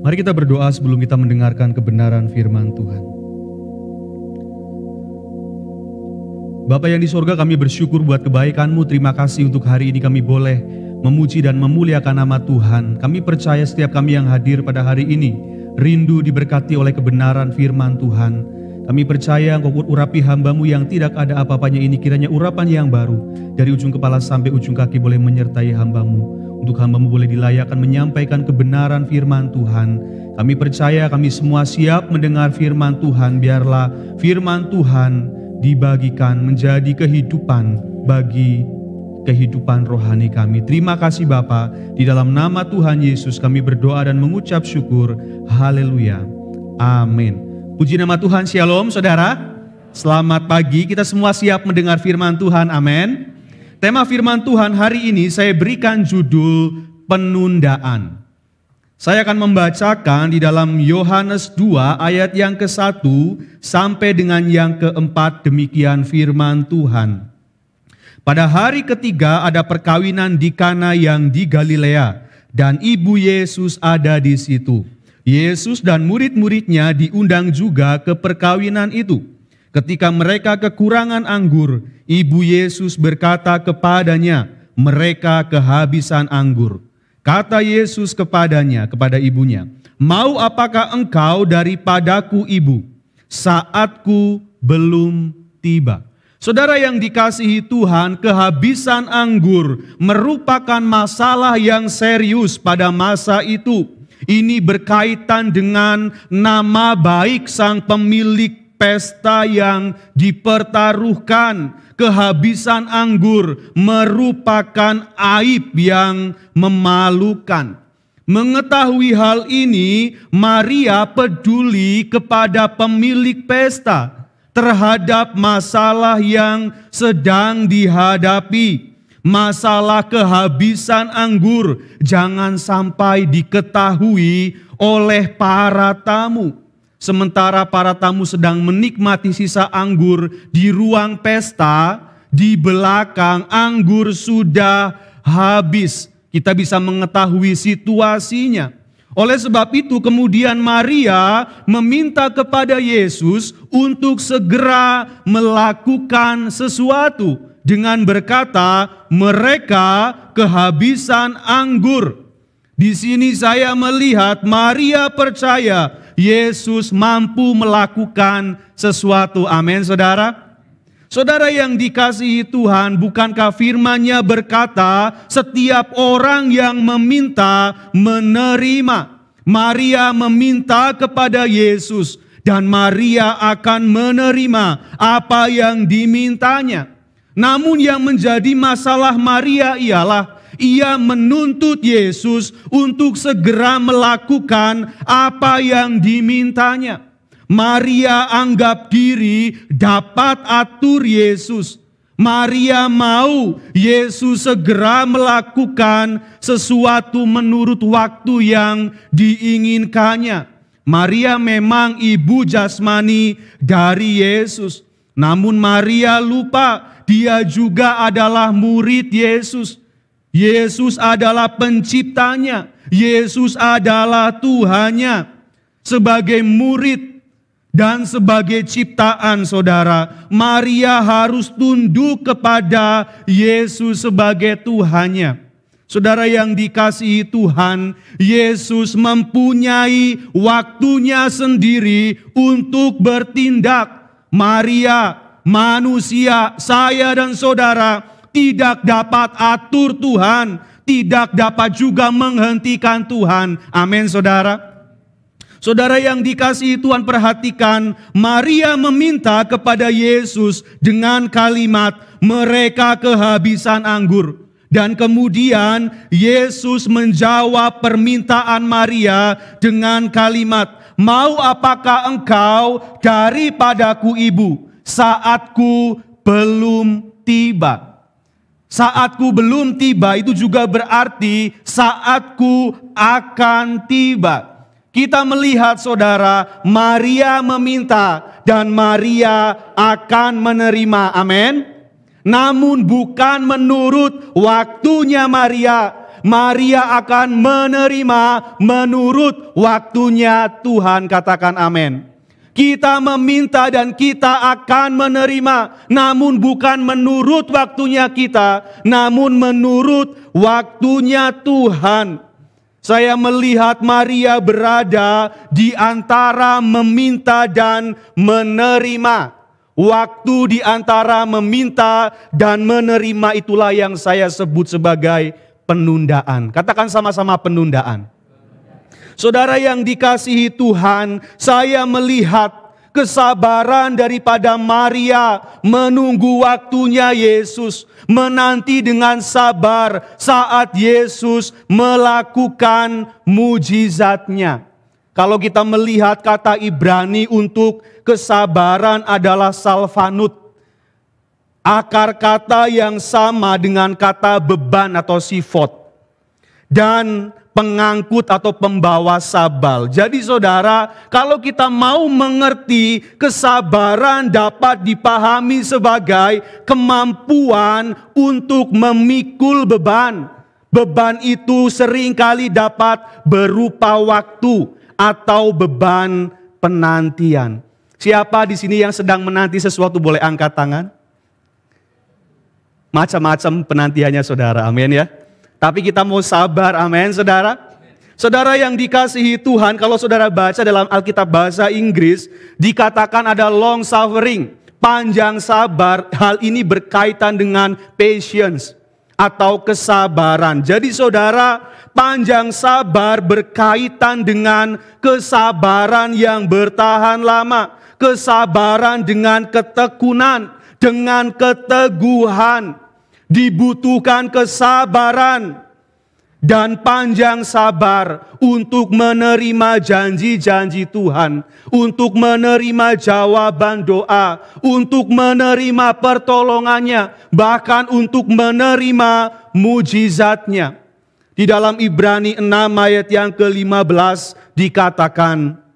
Mari kita berdoa sebelum kita mendengarkan kebenaran firman Tuhan. Bapa yang di sorga, kami bersyukur buat kebaikan-Mu. Terima kasih untuk hari ini kami boleh memuji dan memuliakan nama Tuhan. Kami percaya setiap kami yang hadir pada hari ini rindu diberkati oleh kebenaran firman Tuhan. Kami percaya Engkau urapi hamba-Mu yang tidak ada apa-apanya ini, kiranya urapan yang baru dari ujung kepala sampai ujung kaki boleh menyertai hamba-Mu. Untuk hamba-Mu boleh dilayakkan menyampaikan kebenaran firman Tuhan. Kami percaya kami semua siap mendengar firman Tuhan. Biarlah firman Tuhan dibagikan menjadi kehidupan bagi kehidupan rohani kami. Terima kasih Bapa. Di dalam nama Tuhan Yesus kami berdoa dan mengucap syukur. Haleluya. Amin. Puji nama Tuhan. Shalom saudara. Selamat pagi. Kita semua siap mendengar firman Tuhan. Amin. Tema firman Tuhan hari ini saya berikan judul penundaan. Saya akan membacakan di dalam Yohanes 2 ayat yang ke-1 sampai dengan yang ke-4, demikian firman Tuhan. Pada hari ketiga ada perkawinan di Kana yang di Galilea, dan ibu Yesus ada di situ. Yesus dan murid-muridnya diundang juga ke perkawinan itu. Ketika mereka kekurangan anggur, ibu Yesus berkata kepadanya, mereka kehabisan anggur. Kata Yesus kepadanya, kepada ibunya, mau apakah engkau daripadaku ibu? Saatku belum tiba. Saudara yang dikasihi Tuhan, kehabisan anggur merupakan masalah yang serius pada masa itu. Ini berkaitan dengan nama baik sang pemilik pesta yang dipertaruhkan. Kehabisan anggur merupakan aib yang memalukan. Mengetahui hal ini, Maria peduli kepada pemilik pesta terhadap masalah yang sedang dihadapi. Masalah kehabisan anggur jangan sampai diketahui oleh para tamu. Sementara para tamu sedang menikmati sisa anggur di ruang pesta, di belakang anggur sudah habis. Kita bisa mengetahui situasinya. Oleh sebab itu kemudian Maria meminta kepada Yesus untuk segera melakukan sesuatu dengan berkata, mereka kehabisan anggur. Di sini saya melihat Maria percaya Yesus mampu melakukan sesuatu. Amin, saudara. Saudara yang dikasihi Tuhan, bukankah firman-Nya berkata, setiap orang yang meminta menerima. Maria meminta kepada Yesus dan Maria akan menerima apa yang dimintanya. Namun yang menjadi masalah Maria ialah ia menuntut Yesus untuk segera melakukan apa yang dimintanya. Maria anggap diri dapat atur Yesus. Maria mau Yesus segera melakukan sesuatu menurut waktu yang diinginkannya. Maria memang ibu jasmani dari Yesus. Namun Maria lupa dia juga adalah murid Yesus. Yesus adalah penciptanya. Yesus adalah Tuhannya. Sebagai murid dan sebagai ciptaan, saudara, Maria harus tunduk kepada Yesus sebagai Tuhannya. Saudara yang dikasihi Tuhan, Yesus mempunyai waktunya sendiri untuk bertindak. Maria, manusia, saya dan saudara tidak dapat atur Tuhan, tidak dapat juga menghentikan Tuhan. Amin, saudara. Saudara yang dikasihi Tuhan, perhatikan, Maria meminta kepada Yesus dengan kalimat, mereka kehabisan anggur. Dan kemudian Yesus menjawab permintaan Maria dengan kalimat, mau apakah engkau daripadaku ibu? Saatku belum tiba. Saatku belum tiba itu juga berarti saatku akan tiba. Kita melihat saudara, Maria meminta dan Maria akan menerima. Amin. Namun bukan menurut waktunya Maria, Maria akan menerima menurut waktunya Tuhan. Katakan amin. Kita meminta dan kita akan menerima, namun bukan menurut waktunya kita, namun menurut waktunya Tuhan. Saya melihat Maria berada di antara meminta dan menerima. Waktu di antara meminta dan menerima itulah yang saya sebut sebagai penundaan. Katakan sama-sama penundaan. Saudara yang dikasihi Tuhan, saya melihat kesabaran daripada Maria menunggu waktunya Yesus, menanti dengan sabar saat Yesus melakukan mujizatnya. Kalau kita melihat kata Ibrani untuk kesabaran adalah salvanut. Akar kata yang sama dengan kata beban atau sifot. Dan pengangkut atau pembawa sabal. Jadi saudara, kalau kita mau mengerti, kesabaran dapat dipahami sebagai kemampuan untuk memikul beban. Beban itu seringkali dapat berupa waktu atau beban penantian. Siapa di sini yang sedang menanti sesuatu boleh angkat tangan? Macam-macam penantiannya saudara, amin ya. Tapi kita mau sabar, amin saudara. Saudara yang dikasihi Tuhan, kalau saudara baca dalam Alkitab bahasa Inggris, dikatakan ada long suffering, panjang sabar. Hal ini berkaitan dengan patience atau kesabaran. Jadi saudara, panjang sabar berkaitan dengan kesabaran yang bertahan lama. Kesabaran dengan ketekunan, dengan keteguhan. Dibutuhkan kesabaran dan panjang sabar untuk menerima janji-janji Tuhan, untuk menerima jawaban doa, untuk menerima pertolongannya, bahkan untuk menerima mujizatnya. Di dalam Ibrani 6 ayat yang ke-15 dikatakan,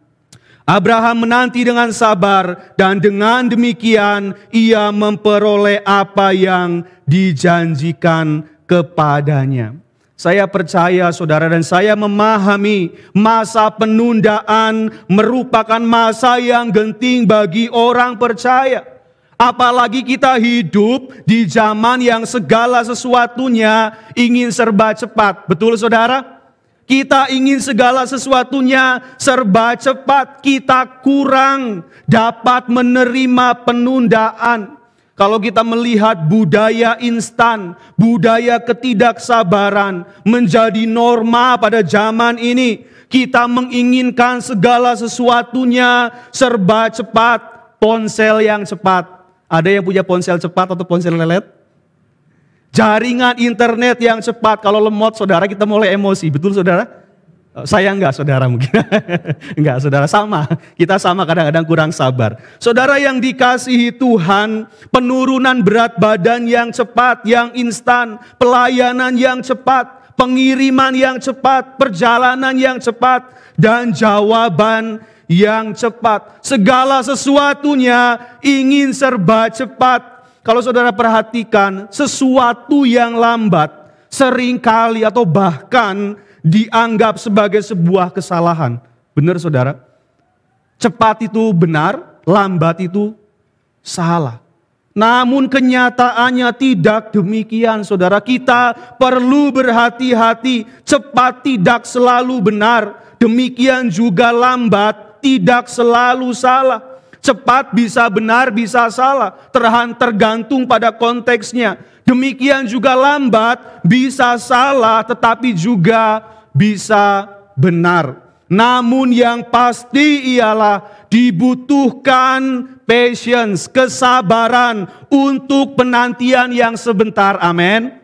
Abraham menanti dengan sabar dan dengan demikian ia memperoleh apa yang dijanjikan kepadanya. Saya percaya saudara dan saya memahami masa penundaan merupakan masa yang genting bagi orang percaya. Apalagi kita hidup di zaman yang segala sesuatunya ingin serba cepat. Betul saudara? Kita ingin segala sesuatunya serba cepat. Kita kurang dapat menerima penundaan. Kalau kita melihat budaya instan, budaya ketidaksabaran menjadi norma pada zaman ini. Kita menginginkan segala sesuatunya serba cepat. Ponsel yang cepat. Ada yang punya ponsel cepat atau ponsel lelet? Jaringan internet yang cepat. Kalau lemot saudara kita mulai emosi. Betul saudara? Saya enggak saudara mungkin. Enggak saudara, sama. Kita sama kadang-kadang kurang sabar. Saudara yang dikasihi Tuhan, penurunan berat badan yang cepat, yang instan, pelayanan yang cepat, pengiriman yang cepat, perjalanan yang cepat, dan jawaban yang cepat. Segala sesuatunya ingin serba cepat. Kalau saudara perhatikan, sesuatu yang lambat seringkali atau bahkan dianggap sebagai sebuah kesalahan. Benar saudara? Cepat itu benar, lambat itu salah. Namun kenyataannya tidak demikian saudara. Kita perlu berhati-hati. Cepat tidak selalu benar. Demikian juga lambat tidak selalu salah. Cepat bisa benar, bisa salah. Tergantung pada konteksnya. Demikian juga lambat bisa salah tetapi juga bisa benar. Namun yang pasti ialah dibutuhkan patience, kesabaran untuk penantian yang sebentar. Amin.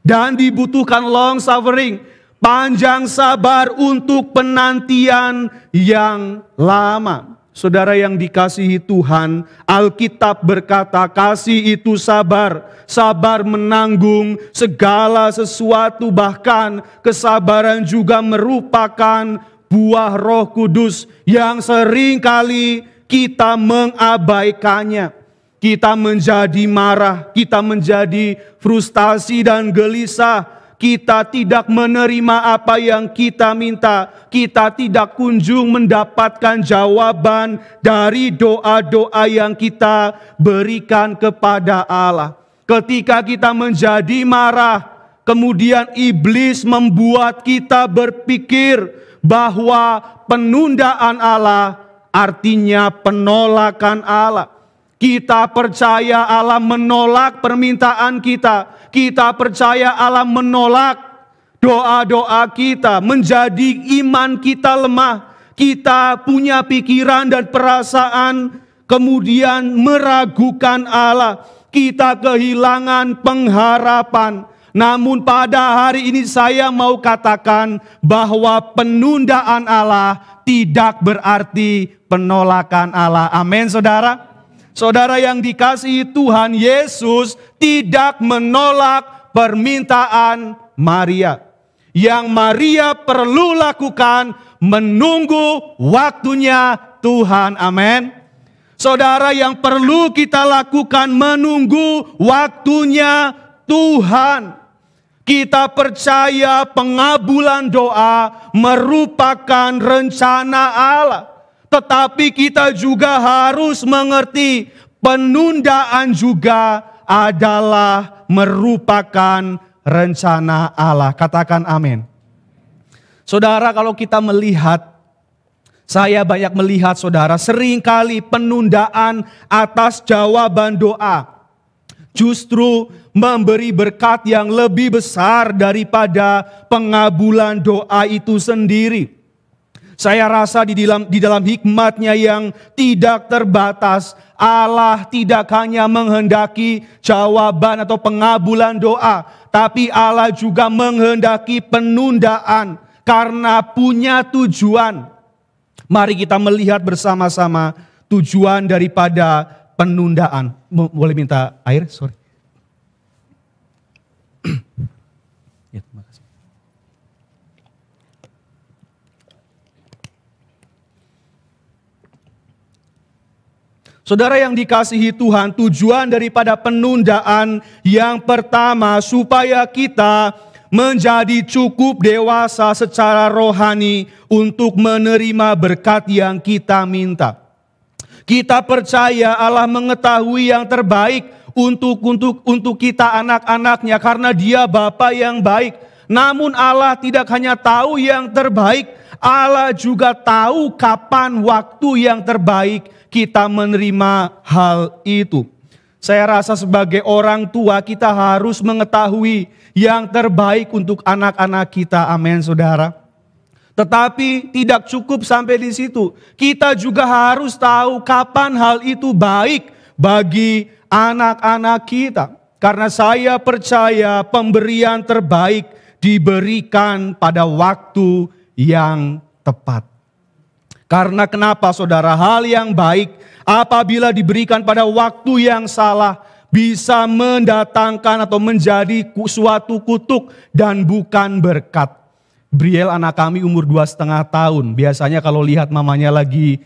Dan dibutuhkan long suffering, panjang sabar untuk penantian yang lama. Saudara yang dikasihi Tuhan, Alkitab berkata kasih itu sabar. Sabar menanggung segala sesuatu, bahkan kesabaran juga merupakan buah Roh Kudus yang seringkali kita mengabaikannya. Kita menjadi marah, kita menjadi frustasi dan gelisah. kita tidak menerima apa yang kita minta, kita tidak kunjung mendapatkan jawaban dari doa-doa yang kita berikan kepada Allah. Ketika kita menjadi marah, kemudian iblis membuat kita berpikir bahwa penundaan Allah artinya penolakan Allah. Kita percaya Allah menolak permintaan kita. Kita percaya Allah menolak doa-doa kita. Menjadi iman kita lemah. Kita punya pikiran dan perasaan kemudian meragukan Allah. Kita kehilangan pengharapan. Namun pada hari ini saya mau katakan bahwa penundaan Allah tidak berarti penolakan Allah. Amin, saudara. Saudara yang dikasihi Tuhan, Yesus tidak menolak permintaan Maria. Yang Maria perlu lakukan menunggu waktunya Tuhan. Amin. Saudara, yang perlu kita lakukan menunggu waktunya Tuhan. Kita percaya pengabulan doa merupakan rencana Allah. Tetapi kita juga harus mengerti penundaan juga adalah merupakan rencana Allah. Katakan amin. Saudara, kalau kita melihat, saya banyak melihat saudara, seringkali penundaan atas jawaban doa justru memberi berkat yang lebih besar daripada pengabulan doa itu sendiri. Saya rasa di dalam hikmat-Nya yang tidak terbatas, Allah tidak hanya menghendaki jawaban atau pengabulan doa, tapi Allah juga menghendaki penundaan karena punya tujuan. Mari kita melihat bersama-sama tujuan daripada penundaan. Boleh minta air? Sorry. Ya, terima kasih. Saudara yang dikasihi Tuhan, tujuan daripada penundaan yang pertama supaya kita menjadi cukup dewasa secara rohani untuk menerima berkat yang kita minta. Kita percaya Allah mengetahui yang terbaik untuk kita anak-anaknya karena Dia Bapa yang baik. Namun Allah tidak hanya tahu yang terbaik, Allah juga tahu kapan waktu yang terbaik kita menerima hal itu. Saya rasa sebagai orang tua kita harus mengetahui yang terbaik untuk anak-anak kita. Amin, saudara. Tetapi tidak cukup sampai di situ. Kita juga harus tahu kapan hal itu baik bagi anak-anak kita. Karena saya percaya pemberian terbaik diberikan pada waktu yang tepat. Karena kenapa saudara? Hal yang baik apabila diberikan pada waktu yang salah bisa mendatangkan atau menjadi suatu kutuk dan bukan berkat. Briel anak kami umur 2,5 tahun. Biasanya kalau lihat mamanya lagi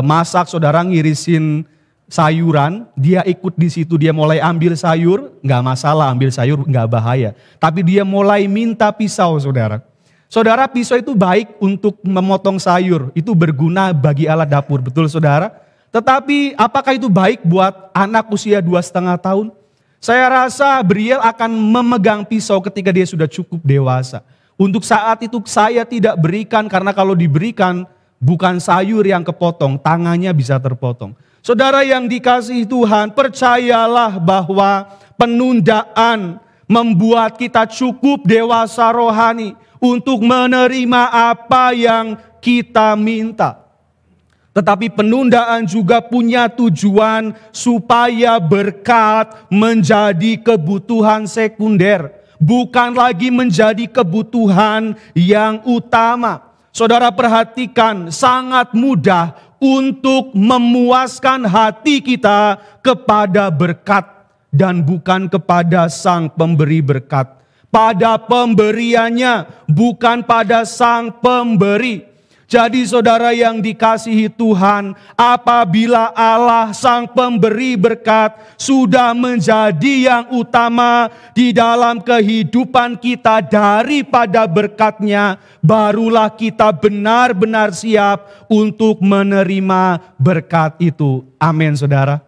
masak, saudara ngirisin sayuran, dia ikut di situ, dia mulai ambil sayur, nggak masalah, ambil sayur nggak bahaya. Tapi dia mulai minta pisau, saudara. Saudara, pisau itu baik untuk memotong sayur, itu berguna bagi alat dapur, betul saudara? Tetapi apakah itu baik buat anak usia 2,5 tahun? Saya rasa Briel akan memegang pisau ketika dia sudah cukup dewasa. Untuk saat itu saya tidak berikan, karena kalau diberikan bukan sayur yang kepotong, tangannya bisa terpotong. Saudara yang dikasihi Tuhan, percayalah bahwa penundaan membuat kita cukup dewasa rohani untuk menerima apa yang kita minta. Tetapi penundaan juga punya tujuan supaya berkat menjadi kebutuhan sekunder, bukan lagi menjadi kebutuhan yang utama. Saudara perhatikan, sangat mudah untuk memuaskan hati kita kepada berkat dan bukan kepada Sang Pemberi berkat. Pada pemberiannya, bukan pada Sang Pemberi. Jadi saudara yang dikasihi Tuhan, apabila Allah Sang Pemberi berkat sudah menjadi yang utama di dalam kehidupan kita daripada berkat-Nya, barulah kita benar-benar siap untuk menerima berkat itu. Amin saudara.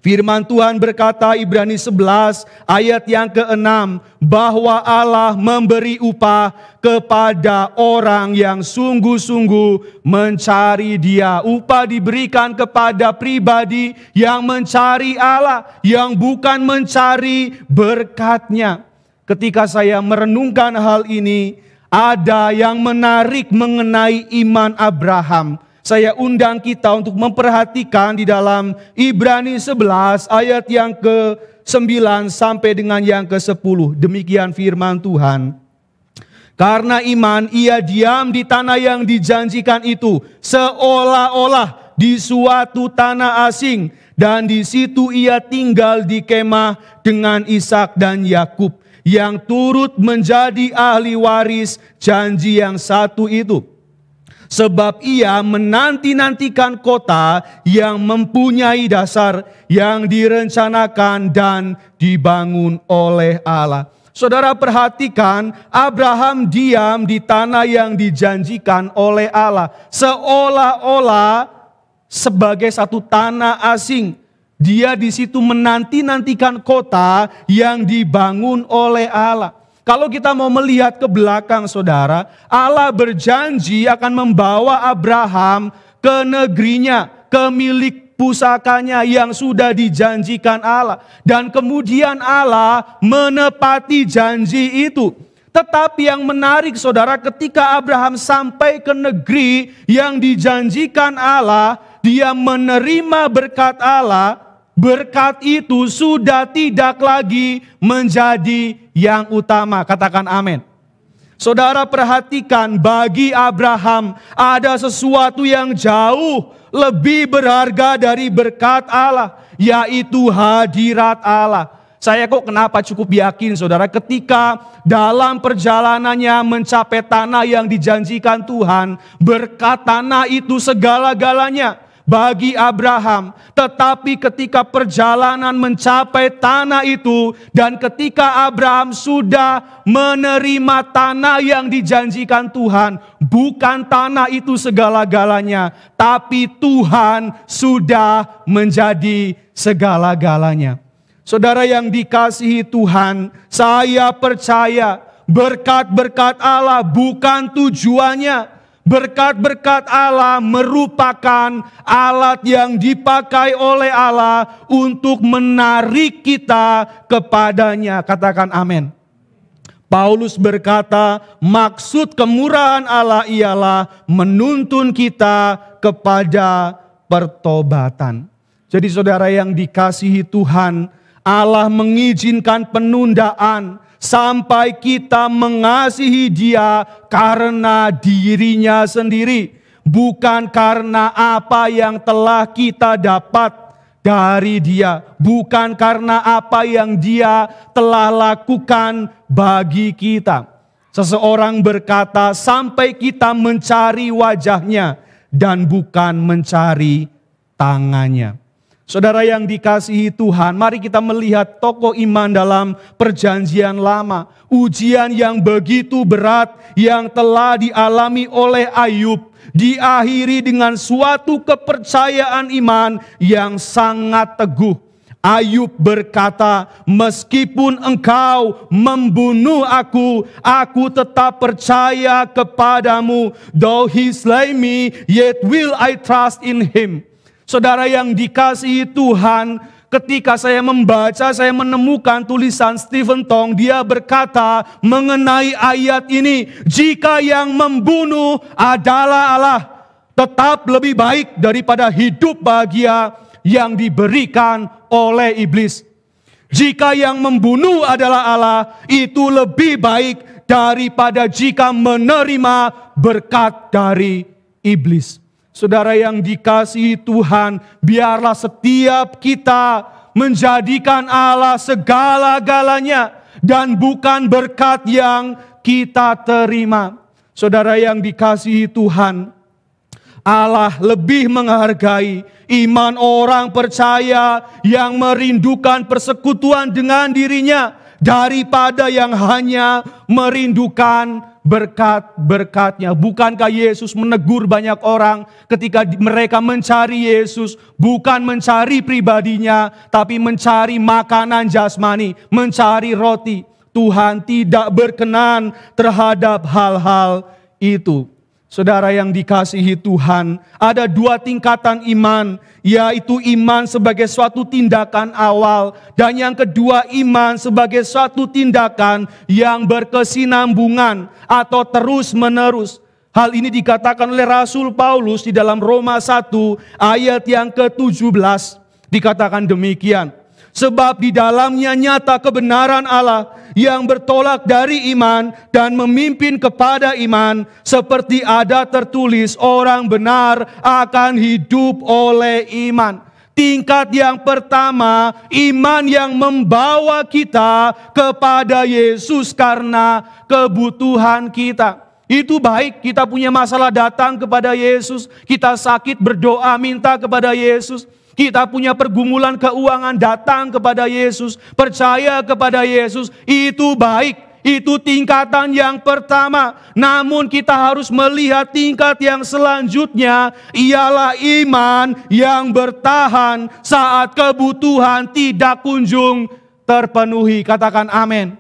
Firman Tuhan berkata Ibrani 11 ayat yang ke-6, bahwa Allah memberi upah kepada orang yang sungguh-sungguh mencari Dia. Upah diberikan kepada pribadi yang mencari Allah, yang bukan mencari berkat-Nya. Ketika saya merenungkan hal ini, ada yang menarik mengenai iman Abraham. Saya undang kita untuk memperhatikan di dalam Ibrani 11 ayat yang ke-9 sampai dengan yang ke-10. Demikian firman Tuhan. Karena iman ia diam di tanah yang dijanjikan itu, seolah-olah di suatu tanah asing, dan di situ ia tinggal di kemah dengan Ishak dan Yakub, yang turut menjadi ahli waris janji yang satu itu. Sebab ia menanti-nantikan kota yang mempunyai dasar, yang direncanakan dan dibangun oleh Allah. Saudara perhatikan, Abraham diam di tanah yang dijanjikan oleh Allah, seolah-olah sebagai satu tanah asing. Dia di situ menanti-nantikan kota yang dibangun oleh Allah. Kalau kita mau melihat ke belakang saudara, Allah berjanji akan membawa Abraham ke negerinya, ke milik pusakanya yang sudah dijanjikan Allah. Dan kemudian Allah menepati janji itu. Tetapi yang menarik saudara, ketika Abraham sampai ke negeri yang dijanjikan Allah, dia menerima berkat Allah. Berkat itu sudah tidak lagi menjadi yang utama. Katakan amin. Saudara perhatikan, bagi Abraham ada sesuatu yang jauh lebih berharga dari berkat Allah, yaitu hadirat Allah. Saya kok kenapa cukup yakin saudara, ketika dalam perjalanannya mencapai tanah yang dijanjikan Tuhan, berkat tanah itu segala-galanya bagi Abraham. Tetapi ketika perjalanan mencapai tanah itu, dan ketika Abraham sudah menerima tanah yang dijanjikan Tuhan, bukan tanah itu segala-galanya, tapi Tuhan sudah menjadi segala-galanya. Saudara yang dikasihi Tuhan, saya percaya berkat-berkat Allah bukan tujuannya. Berkat-berkat Allah merupakan alat yang dipakai oleh Allah untuk menarik kita kepadanya. Katakan amin. Paulus berkata, maksud kemurahan Allah ialah menuntun kita kepada pertobatan. Jadi saudara yang dikasihi Tuhan, Allah mengizinkan penundaan sampai kita mengasihi Dia karena dirinya sendiri, bukan karena apa yang telah kita dapat dari Dia, bukan karena apa yang Dia telah lakukan bagi kita. Seseorang berkata, sampai kita mencari wajah-Nya dan bukan mencari tangannya. Saudara yang dikasihi Tuhan, mari kita melihat tokoh iman dalam perjanjian lama. Ujian yang begitu berat yang telah dialami oleh Ayub, diakhiri dengan suatu kepercayaan iman yang sangat teguh. Ayub berkata, meskipun engkau membunuh aku tetap percaya kepadamu. Though he slay me, yet will I trust in him. Saudara yang dikasihi Tuhan, ketika saya membaca, saya menemukan tulisan Stephen Tong. Dia berkata mengenai ayat ini, jika yang membunuh adalah Allah, tetap lebih baik daripada hidup bahagia yang diberikan oleh iblis. Jika yang membunuh adalah Allah, itu lebih baik daripada jika menerima berkat dari iblis. Saudara yang dikasihi Tuhan, biarlah setiap kita menjadikan Allah segala-galanya dan bukan berkat yang kita terima. Saudara yang dikasihi Tuhan, Allah lebih menghargai iman orang percaya yang merindukan persekutuan dengan dirinya daripada yang hanya merindukan berkat-berkatnya. Bukankah Yesus menegur banyak orang ketika mereka mencari Yesus, bukan mencari pribadinya, tapi mencari makanan jasmani, mencari roti. Tuhan tidak berkenan terhadap hal-hal itu. Saudara yang dikasihi Tuhan, ada dua tingkatan iman, yaitu iman sebagai suatu tindakan awal, dan yang kedua iman sebagai suatu tindakan yang berkesinambungan atau terus-menerus. Hal ini dikatakan oleh Rasul Paulus di dalam Roma 1 ayat yang ke-17, dikatakan demikian. Sebab di dalamnya nyata kebenaran Allah yang bertolak dari iman dan memimpin kepada iman, seperti ada tertulis, orang benar akan hidup oleh iman. Tingkat yang pertama, iman yang membawa kita kepada Yesus karena kebutuhan kita. Itu baik, kita punya masalah datang kepada Yesus, kita sakit berdoa minta kepada Yesus. Kita punya pergumulan keuangan datang kepada Yesus, percaya kepada Yesus, itu baik, itu tingkatan yang pertama. Namun kita harus melihat tingkat yang selanjutnya, ialah iman yang bertahan saat kebutuhan tidak kunjung terpenuhi. Katakan amin.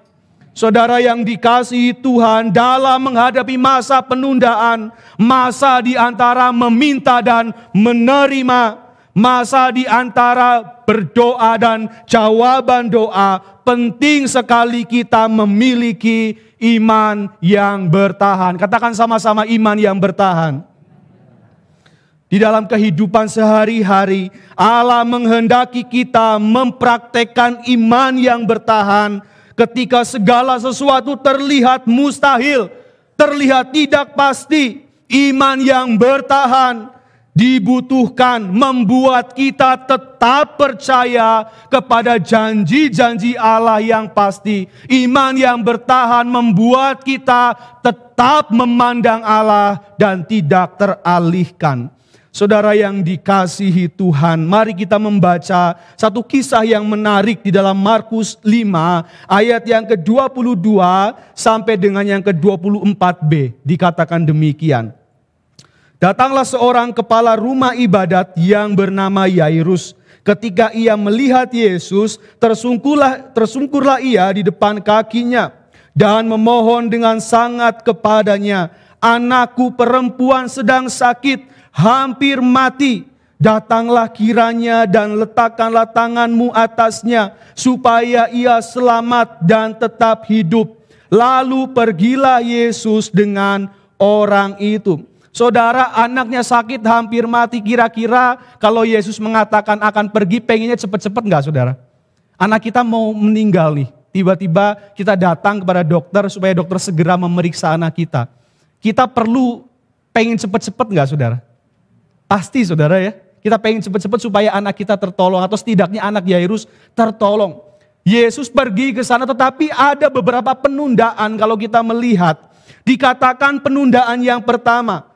Saudara yang dikasihi Tuhan, dalam menghadapi masa penundaan, masa di antara meminta dan menerima, masa di antara berdoa dan jawaban doa, penting sekali kita memiliki iman yang bertahan. Katakan sama-sama, iman yang bertahan. Di dalam kehidupan sehari-hari, Allah menghendaki kita mempraktekkan iman yang bertahan ketika segala sesuatu terlihat mustahil, terlihat tidak pasti. Iman yang bertahan dibutuhkan membuat kita tetap percaya kepada janji-janji Allah yang pasti. Iman yang bertahan membuat kita tetap memandang Allah dan tidak teralihkan. Saudara yang dikasihi Tuhan, mari kita membaca satu kisah yang menarik di dalam Markus 5 ayat yang ke-22 sampai dengan yang ke-24b. Dikatakan demikian. Datanglah seorang kepala rumah ibadat yang bernama Yairus. Ketika ia melihat Yesus, tersungkurlah ia di depan kakinya dan memohon dengan sangat kepadanya, anakku perempuan sedang sakit, hampir mati. Datanglah kiranya dan letakkanlah tanganmu atasnya, supaya ia selamat dan tetap hidup. Lalu pergilah Yesus dengan orang itu. Saudara, anaknya sakit hampir mati, kira-kira kalau Yesus mengatakan akan pergi, pengennya cepat-cepat enggak saudara? Anak kita mau meninggal nih, tiba-tiba kita datang kepada dokter supaya dokter segera memeriksa anak kita. Kita perlu pengen cepat-cepat enggak saudara? Pasti saudara ya, kita pengen cepat-cepat supaya anak kita tertolong, atau setidaknya anak Yairus tertolong. Yesus pergi ke sana, tetapi ada beberapa penundaan kalau kita melihat. Dikatakan penundaan yang pertama,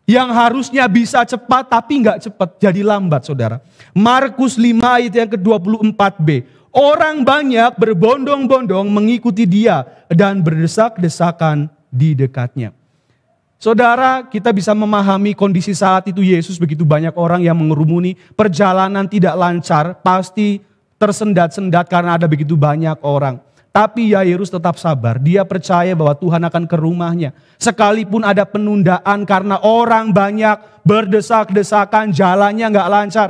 yang harusnya bisa cepat tapi enggak cepat, jadi lambat saudara. Markus 5 ayat yang ke-24b. Orang banyak berbondong-bondong mengikuti dia dan berdesak-desakan di dekatnya. Saudara, kita bisa memahami kondisi saat itu Yesus begitu banyak orang yang mengerumuni, perjalanan tidak lancar, pasti tersendat-sendat karena ada begitu banyak orang. Tapi Yairus tetap sabar, dia percaya bahwa Tuhan akan ke rumahnya. Sekalipun ada penundaan karena orang banyak berdesak-desakan, jalannya enggak lancar.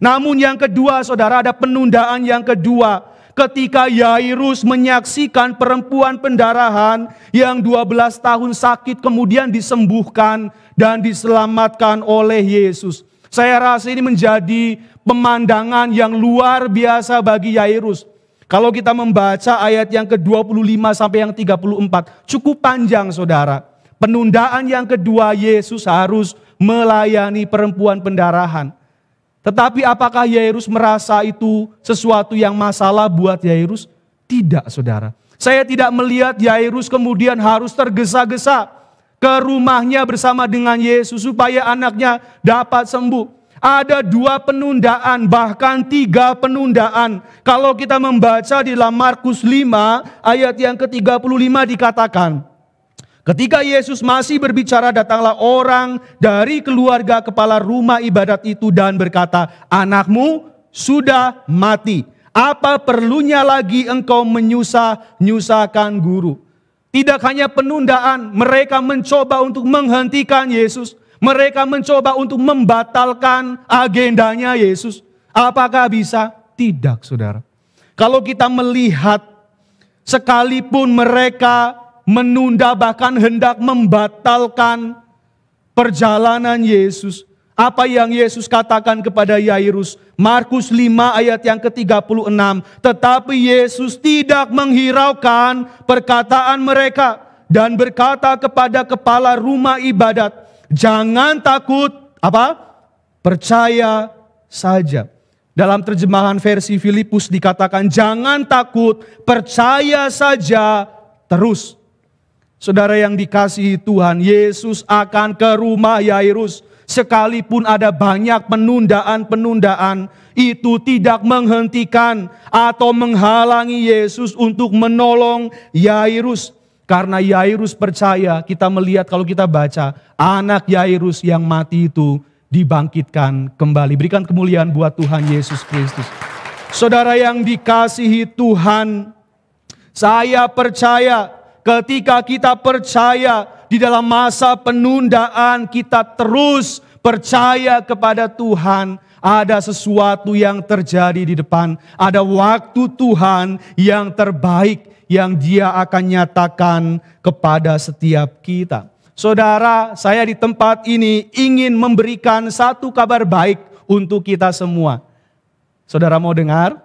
Namun yang kedua saudara, ada penundaan yang kedua. Ketika Yairus menyaksikan perempuan pendarahan yang 12 tahun sakit kemudian disembuhkan dan diselamatkan oleh Yesus. Saya rasa ini menjadi pemandangan yang luar biasa bagi Yairus. Kalau kita membaca ayat yang ke-25 sampai yang 34, cukup panjang saudara. Penundaan yang kedua, Yesus harus melayani perempuan pendarahan. Tetapi apakah Yairus merasa itu sesuatu yang masalah buat Yairus? Tidak saudara. Saya tidak melihat Yairus kemudian harus tergesa-gesa. ke rumahnya bersama dengan Yesus supaya anaknya dapat sembuh. Ada 2 penundaan, bahkan 3 penundaan. Kalau kita membaca di dalam Markus 5 ayat yang ke-35 dikatakan, ketika Yesus masih berbicara, datanglah orang dari keluarga kepala rumah ibadat itu dan berkata, "Anakmu sudah mati. Apa perlunya lagi engkau menyusahkan guru?" Tidak hanya penundaan, mereka mencoba untuk menghentikan Yesus. Mereka mencoba untuk membatalkan agendanya Yesus. Apakah bisa? Tidak, saudara. Kalau kita melihat, sekalipun mereka menunda bahkan hendak membatalkan perjalanan Yesus, apa yang Yesus katakan kepada Yairus? Markus 5 ayat yang ke-36. Tetapi Yesus tidak menghiraukan perkataan mereka dan berkata kepada kepala rumah ibadat, "Jangan takut," apa? "Percaya saja." Dalam terjemahan versi Filipus dikatakan, "Jangan takut, percaya saja terus." Saudara yang dikasihi Tuhan, Yesus akan ke rumah Yairus. Sekalipun ada banyak penundaan-penundaan, itu tidak menghentikan atau menghalangi Yesus untuk menolong Yairus. Karena Yairus percaya, kita melihat kalau kita baca, anak Yairus yang mati itu dibangkitkan kembali. Berikan kemuliaan buat Tuhan Yesus Kristus. Saudara yang dikasihi Tuhan, saya percaya ketika kita percaya di dalam masa penundaan, kita terus percaya kepada Tuhan, ada sesuatu yang terjadi di depan. Ada waktu Tuhan yang terbaik yang Dia akan nyatakan kepada setiap kita. Saudara, saya di tempat ini ingin memberikan satu kabar baik untuk kita semua. Saudara mau dengar?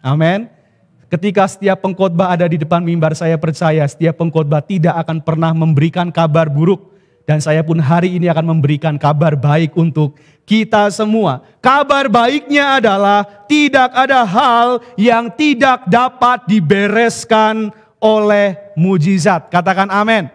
Amin. Ketika setiap pengkhotbah ada di depan mimbar, saya percaya setiap pengkhotbah tidak akan pernah memberikan kabar buruk. Dan saya pun hari ini akan memberikan kabar baik untuk kita semua. Kabar baiknya adalah tidak ada hal yang tidak dapat dibereskan oleh mujizat. Katakan amin.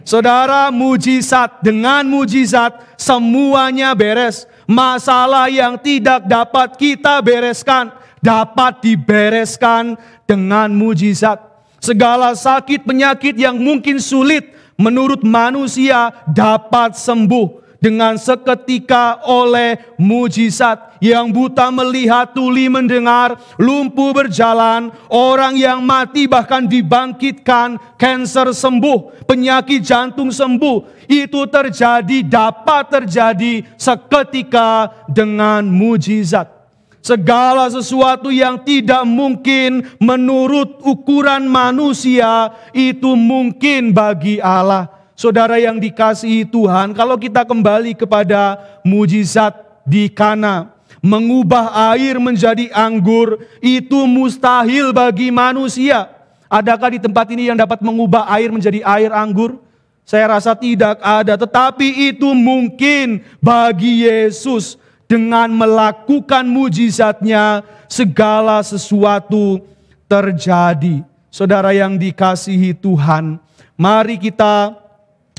Saudara, mujizat, dengan mujizat semuanya beres. Masalah yang tidak dapat kita bereskan dapat dibereskan dengan mujizat. Segala sakit penyakit yang mungkin sulit menurut manusia dapat sembuh dengan seketika oleh mujizat. Yang buta melihat, tuli mendengar, lumpuh berjalan, orang yang mati bahkan dibangkitkan, kanker sembuh, penyakit jantung sembuh. Itu terjadi, dapat terjadi seketika dengan mujizat. Segala sesuatu yang tidak mungkin menurut ukuran manusia, itu mungkin bagi Allah. Saudara yang dikasihi Tuhan, kalau kita kembali kepada mujizat di Kana, mengubah air menjadi anggur, itu mustahil bagi manusia. Adakah di tempat ini yang dapat mengubah air menjadi air anggur? Saya rasa tidak ada, tetapi itu mungkin bagi Yesus. Dengan melakukan mujizatnya, segala sesuatu terjadi. Saudara yang dikasihi Tuhan, mari kita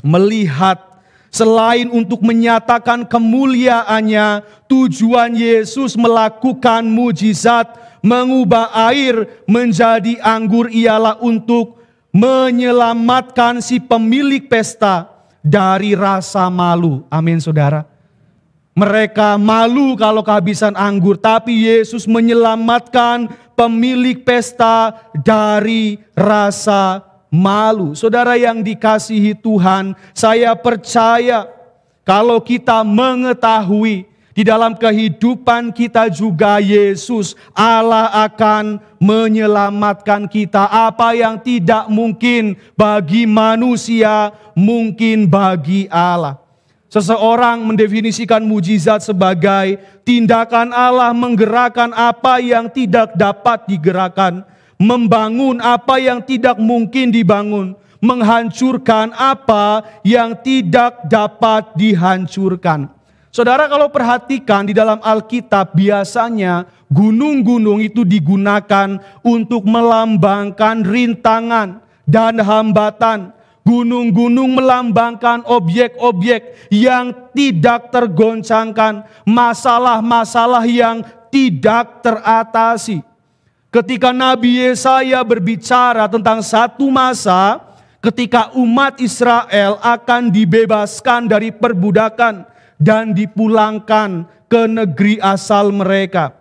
melihat, selain untuk menyatakan kemuliaannya, tujuan Yesus melakukan mujizat, mengubah air menjadi anggur, ialah untuk menyelamatkan si pemilik pesta dari rasa malu. Amin, saudara. Mereka malu kalau kehabisan anggur, tapi Yesus menyelamatkan pemilik pesta dari rasa malu. Saudara yang dikasihi Tuhan, saya percaya kalau kita mengetahui di dalam kehidupan kita juga Yesus, Allah akan menyelamatkan kita. Apa yang tidak mungkin bagi manusia, mungkin bagi Allah. Seseorang mendefinisikan mujizat sebagai tindakan Allah menggerakkan apa yang tidak dapat digerakkan, membangun apa yang tidak mungkin dibangun, menghancurkan apa yang tidak dapat dihancurkan. Saudara, kalau perhatikan di dalam Alkitab, biasanya gunung-gunung itu digunakan untuk melambangkan rintangan dan hambatan. Gunung-gunung melambangkan objek-objek yang tidak tergoncangkan, masalah-masalah yang tidak teratasi. Ketika Nabi Yesaya berbicara tentang satu masa ketika umat Israel akan dibebaskan dari perbudakan dan dipulangkan ke negeri asal mereka.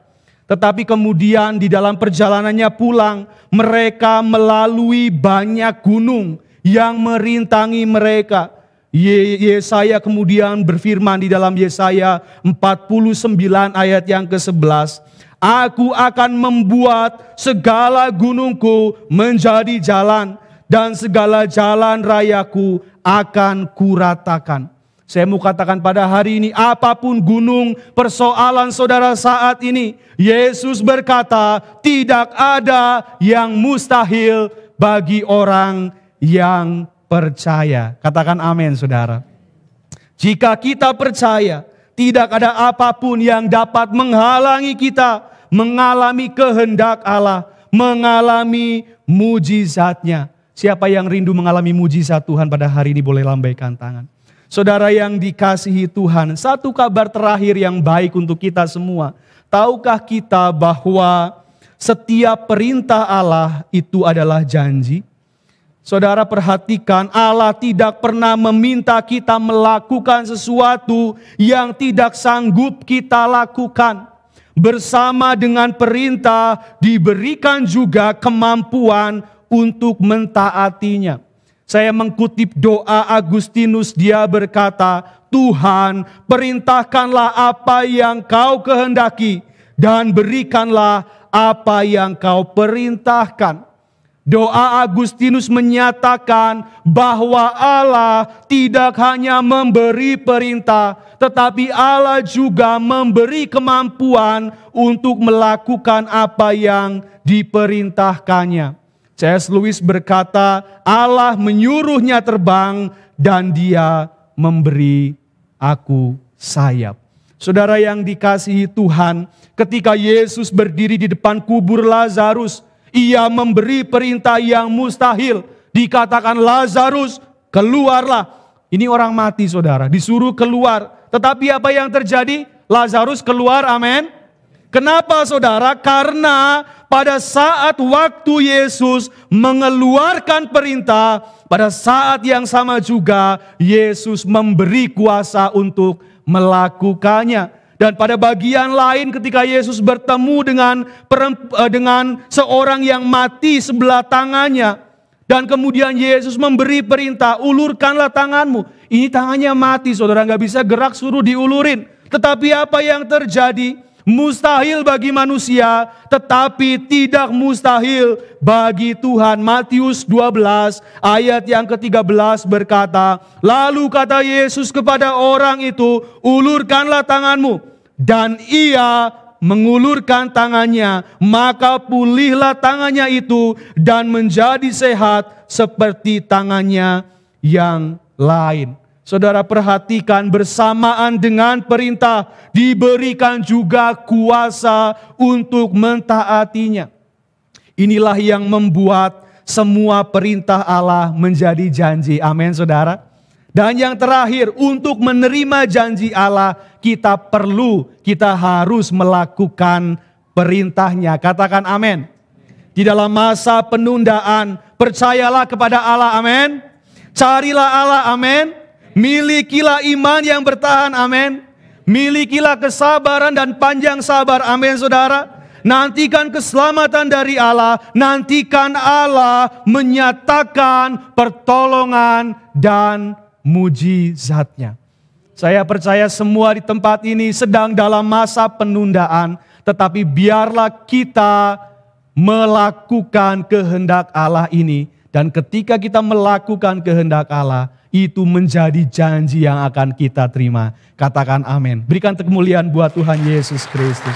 Tetapi kemudian di dalam perjalanannya pulang, mereka melalui banyak gunung yang merintangi mereka. Yesaya kemudian berfirman di dalam Yesaya 49 ayat yang ke-11. Aku akan membuat segala gunungku menjadi jalan, dan segala jalan rayaku akan kuratakan. Saya mau katakan pada hari ini, apapun gunung persoalan saudara saat ini, Yesus berkata, tidak ada yang mustahil bagi orang yang percaya. Katakan amin, saudara. Jika kita percaya, tidak ada apapun yang dapat menghalangi kita mengalami kehendak Allah, mengalami mujizatnya. Siapa yang rindu mengalami mujizat Tuhan pada hari ini boleh lambaikan tangan. Saudara yang dikasihi Tuhan, satu kabar terakhir yang baik untuk kita semua. Tahukah kita bahwa setiap perintah Allah itu adalah janji? Saudara perhatikan, Allah tidak pernah meminta kita melakukan sesuatu yang tidak sanggup kita lakukan. Bersama dengan perintah diberikan juga kemampuan untuk mentaatinya. Saya mengutip doa Agustinus, dia berkata, Tuhan perintahkanlah apa yang kau kehendaki dan berikanlah apa yang kau perintahkan. Doa Agustinus menyatakan bahwa Allah tidak hanya memberi perintah, tetapi Allah juga memberi kemampuan untuk melakukan apa yang diperintahkannya. C.S. Lewis berkata, Allah menyuruhnya terbang dan dia memberi aku sayap. Saudara yang dikasihi Tuhan, ketika Yesus berdiri di depan kubur Lazarus, ia memberi perintah yang mustahil. Dikatakan, Lazarus keluarlah. Ini orang mati, saudara, disuruh keluar. Tetapi apa yang terjadi? Lazarus keluar, amin. Kenapa, saudara? Karena pada saat waktu Yesus mengeluarkan perintah, pada saat yang sama juga Yesus memberi kuasa untuk melakukannya. Dan pada bagian lain ketika Yesus bertemu dengan seorang yang mati sebelah tangannya, dan kemudian Yesus memberi perintah, ulurkanlah tanganmu. Ini tangannya mati, saudara, nggak bisa gerak, suruh diulurin. Tetapi apa yang terjadi? Mustahil bagi manusia, tetapi tidak mustahil bagi Tuhan. Matius 12 ayat yang ke-13 berkata, lalu kata Yesus kepada orang itu, ulurkanlah tanganmu. Dan ia mengulurkan tangannya, maka pulihlah tangannya itu dan menjadi sehat seperti tangannya yang lain. Saudara perhatikan, bersamaan dengan perintah diberikan juga kuasa untuk mentaatinya. Inilah yang membuat semua perintah Allah menjadi janji. Amin, saudara. Dan yang terakhir, untuk menerima janji Allah, kita harus melakukan perintahnya. Katakan amin. Di dalam masa penundaan, percayalah kepada Allah, amin. Carilah Allah, amin. Milikilah iman yang bertahan, amin. Milikilah kesabaran dan panjang sabar, amin, saudara. Nantikan keselamatan dari Allah. Nantikan Allah menyatakan pertolongan dan mujizatnya. Saya percaya semua di tempat ini sedang dalam masa penundaan. Tetapi biarlah kita melakukan kehendak Allah ini. Dan ketika kita melakukan kehendak Allah, itu menjadi janji yang akan kita terima. Katakan amin. Berikan kemuliaan buat Tuhan Yesus Kristus.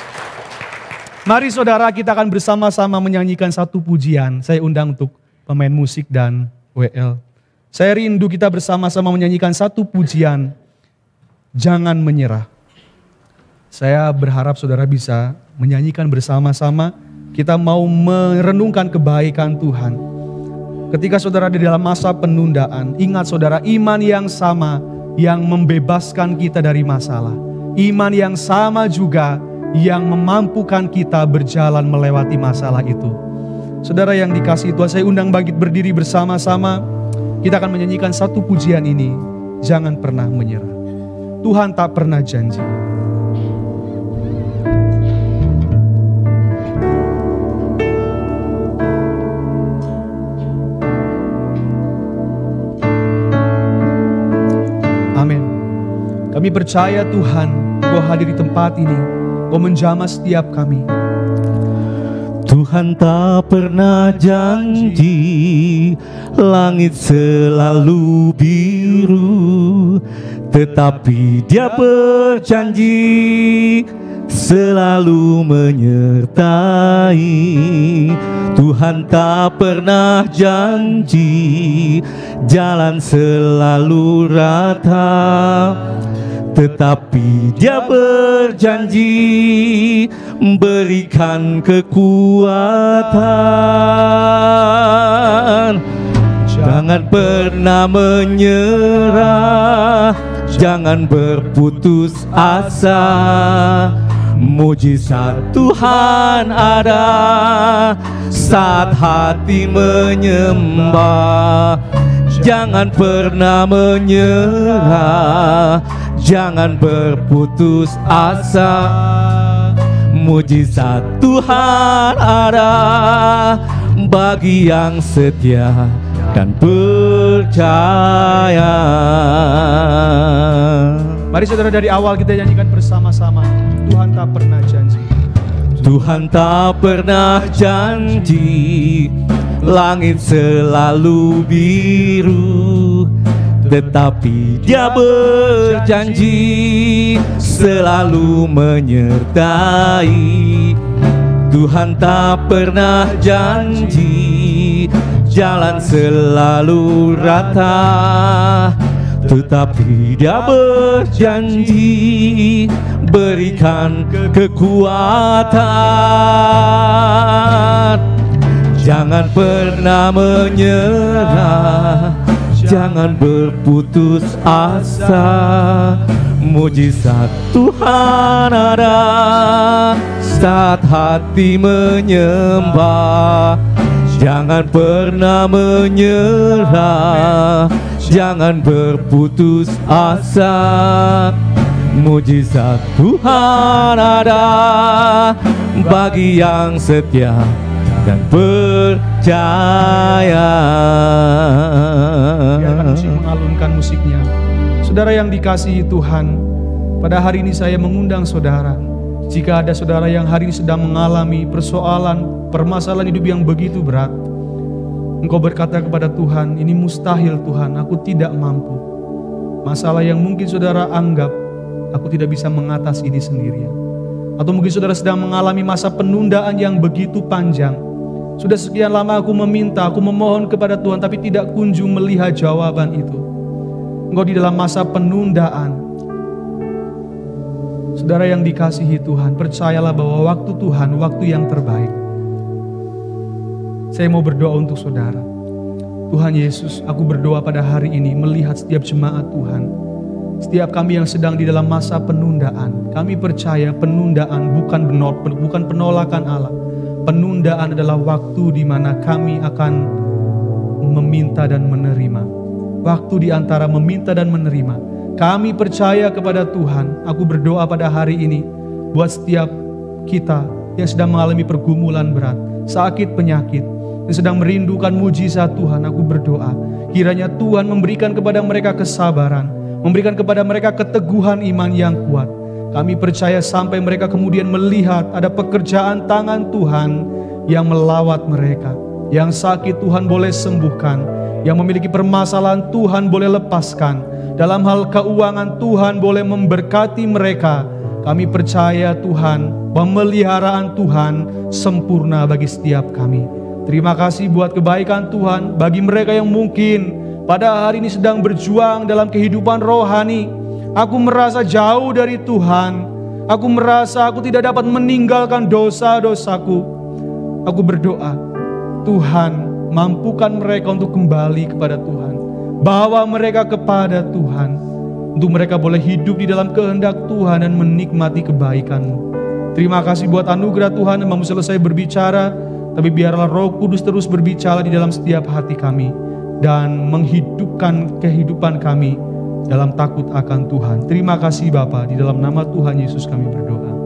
Mari saudara, kita akan bersama-sama menyanyikan satu pujian. Saya undang untuk pemain musik dan WL. Saya rindu kita bersama-sama menyanyikan satu pujian, Jangan Menyerah. Saya berharap saudara bisa menyanyikan bersama-sama. Kita mau merenungkan kebaikan Tuhan. Ketika saudara di dalam masa penundaan, ingat saudara, iman yang sama yang membebaskan kita dari masalah. Iman yang sama juga yang memampukan kita berjalan melewati masalah itu. Saudara yang dikasihi Tuhan, saya undang bangkit berdiri bersama-sama. Kita akan menyanyikan satu pujian ini. Jangan pernah menyerah. Tuhan tak pernah janji. Amin. Kami percaya Tuhan, Kau hadir di tempat ini. Kau menjamah setiap kami. Tuhan tak pernah janji langit selalu biru, tetapi Dia berjanji selalu menyertai. Tuhan tak pernah janji jalan selalu rata, tetapi Dia berjanji berikan kekuatan. Jangan pernah menyerah, jangan berputus asa. Mujizat Tuhan ada saat hati menyembah. Jangan pernah menyerah, jangan berputus asa. Mujizat Tuhan ada bagi yang setia dan percaya. Mari saudara, dari awal kita nyanyikan bersama-sama. Tuhan tak pernah janji. Tuhan tak pernah janji langit selalu biru, tetapi Dia berjanji selalu menyertai. Tuhan tak pernah janji jalan selalu rata, tetapi Dia berjanji berikan kekuatan. Jangan pernah menyerah, jangan berputus asa. Mujizat Tuhan ada saat hati menyembah. Jangan pernah menyerah, jangan berputus asa. Mujizat Tuhan ada bagi yang setia dan percaya. Biarkan musik mengalunkan musiknya. Saudara yang dikasihi Tuhan, pada hari ini saya mengundang saudara. Jika ada saudara yang hari ini sedang mengalami persoalan, permasalahan hidup yang begitu berat, engkau berkata kepada Tuhan, ini mustahil Tuhan, aku tidak mampu. Masalah yang mungkin saudara anggap, aku tidak bisa mengatasi ini sendirian. Atau mungkin saudara sedang mengalami masa penundaan yang begitu panjang. Sudah sekian lama aku meminta, aku memohon kepada Tuhan, tapi tidak kunjung melihat jawaban itu. Engkau di dalam masa penundaan. Saudara yang dikasihi Tuhan, percayalah bahwa waktu Tuhan, waktu yang terbaik. Saya mau berdoa untuk saudara. Tuhan Yesus, aku berdoa pada hari ini melihat setiap jemaat Tuhan. Setiap kami yang sedang di dalam masa penundaan. Kami percaya penundaan bukan penolakan Allah. Penundaan adalah waktu di mana kami akan meminta dan menerima. Waktu di antara meminta dan menerima. Kami percaya kepada Tuhan. Aku berdoa pada hari ini buat setiap kita yang sedang mengalami pergumulan berat, sakit, penyakit, yang sedang merindukan mujizat Tuhan. Aku berdoa kiranya Tuhan memberikan kepada mereka kesabaran, memberikan kepada mereka keteguhan iman yang kuat. Kami percaya sampai mereka kemudian melihat ada pekerjaan tangan Tuhan yang melawat mereka. Yang sakit Tuhan boleh sembuhkan, yang memiliki permasalahan Tuhan boleh lepaskan. Dalam hal keuangan Tuhan boleh memberkati mereka. Kami percaya Tuhan, pemeliharaan Tuhan sempurna bagi setiap kami. Terima kasih buat kebaikan Tuhan bagi mereka yang mungkin pada hari ini sedang berjuang dalam kehidupan rohani. Aku merasa jauh dari Tuhan. Aku merasa aku tidak dapat meninggalkan dosa-dosaku. Aku berdoa, Tuhan Mampukan mereka untuk kembali kepada Tuhan. Bawa mereka kepada Tuhan, untuk mereka boleh hidup di dalam kehendak Tuhan dan menikmati kebaikan-Mu. Terima kasih buat anugerah Tuhan yang mau selesai berbicara, tapi biarlah Roh Kudus terus berbicara di dalam setiap hati kami dan menghidupkan kehidupan kami dalam takut akan Tuhan. Terima kasih Bapa, di dalam nama Tuhan Yesus kami berdoa.